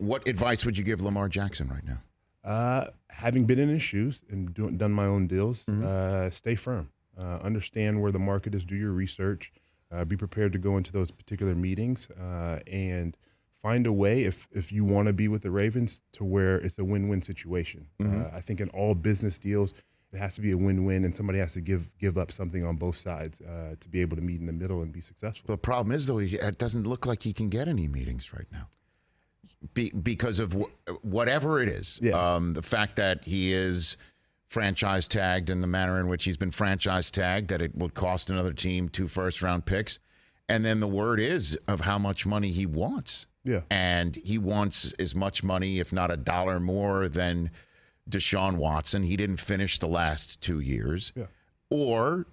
What advice would you give Lamar Jackson right now? Having been in his shoes and done my own deals, stay firm. Understand where the market is. Do your research. Be prepared to go into those particular meetings and find a way, if you want to be with the Ravens, to where it's a win-win situation. I think in all business deals, it has to be a win-win, and somebody has to give up something on both sides to be able to meet in the middle and be successful. The problem is, though, it doesn't look like he can get any meetings right now because of whatever it is. Yeah. The fact that he is franchise tagged in the manner in which he's been franchise tagged, that it would cost another team 2 first-round picks. And then the word is of how much money he wants. Yeah. And he wants as much money, if not $1 more, than Deshaun Watson. He didn't finish the last 2 years. Yeah. Or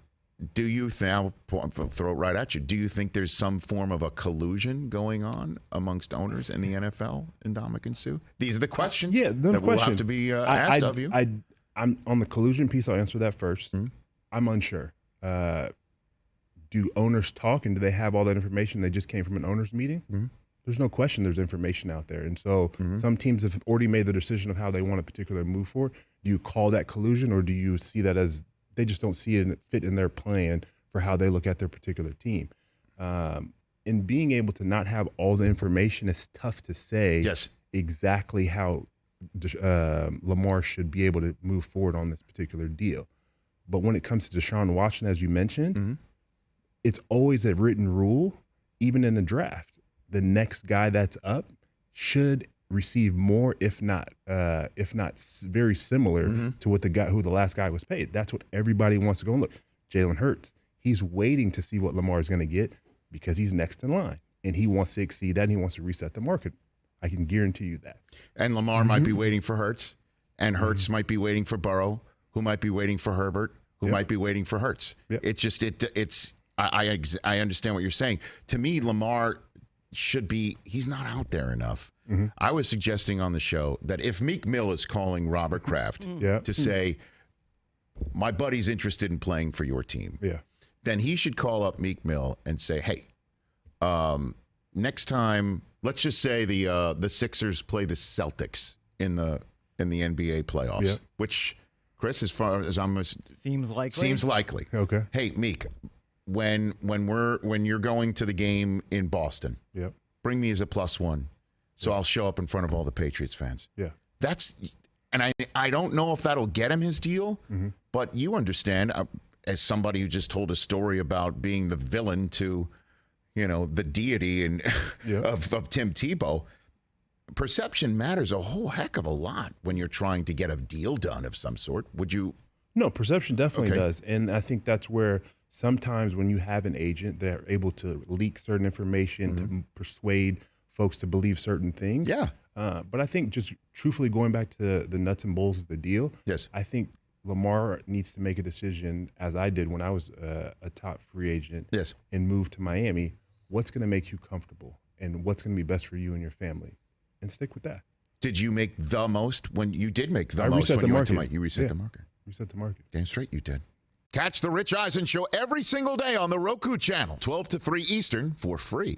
do you think, I'll throw it right at you, do you think there's some form of a collusion going on amongst owners in the NFL, Ndamukong Suh? These are the questions that will have to be asked of you. I'm on the collusion piece. I'll answer that first. I'm unsure. Do owners talk, and do they have all that information? They just came from an owners meeting. There's no question there's information out there. And so some teams have already made the decision of how they want a particular move forward. Do you call that collusion, or do you see that as they just don't see it and it fit in their plan for how they look at their particular team? In being able to not have all the information, it's tough to say exactly how Lamar should be able to move forward on this particular deal. But when it comes to Deshaun Watson, as you mentioned, it's always a written rule, even in the draft. The next guy that's up should receive more, if not very similar to what who the last guy was paid. That's what everybody wants to go and look. Jalen Hurts, he's waiting to see what Lamar is going to get because he's next in line, and he wants to exceed that, and he wants to reset the market. I can guarantee you that. And Lamar might be waiting for Hurts, and Hurts might be waiting for Burrow, who might be waiting for Herbert, who might be waiting for Hurts. It's just I understand what you're saying. To me, Lamar should be, he's not out there enough. I was suggesting on the show that if Meek Mill is calling Robert Kraft to say, my buddy's interested in playing for your team, then he should call up Meek Mill and say, hey, next time, let's just say the Sixers play the Celtics in the NBA playoffs, which, Chris, as far as I'm seems likely. Okay. Hey, Meek, when you're going to the game in Boston, bring me as a +1, so I'll show up in front of all the Patriots fans. And I don't know if that'll get him his deal, but you understand, as somebody who just told a story about being the villain to, the deity of Tim Tebow, perception matters a whole heck of a lot when you're trying to get a deal done of some sort. Would you? No, perception definitely does. And I think that's where sometimes when you have an agent, they're able to leak certain information to persuade folks to believe certain things. But I think just truthfully going back to the nuts and bolts of the deal, I think Lamar needs to make a decision, as I did when I was a top free agent and moved to Miami. What's going to make you comfortable and what's going to be best for you and your family, and stick with that. Did you make the most when you did make the most when you went to Miami? You reset the market. Reset the market. Damn straight you did. Catch the Rich Eisen Show every single day on the Roku channel, 12 to 3 Eastern, for free.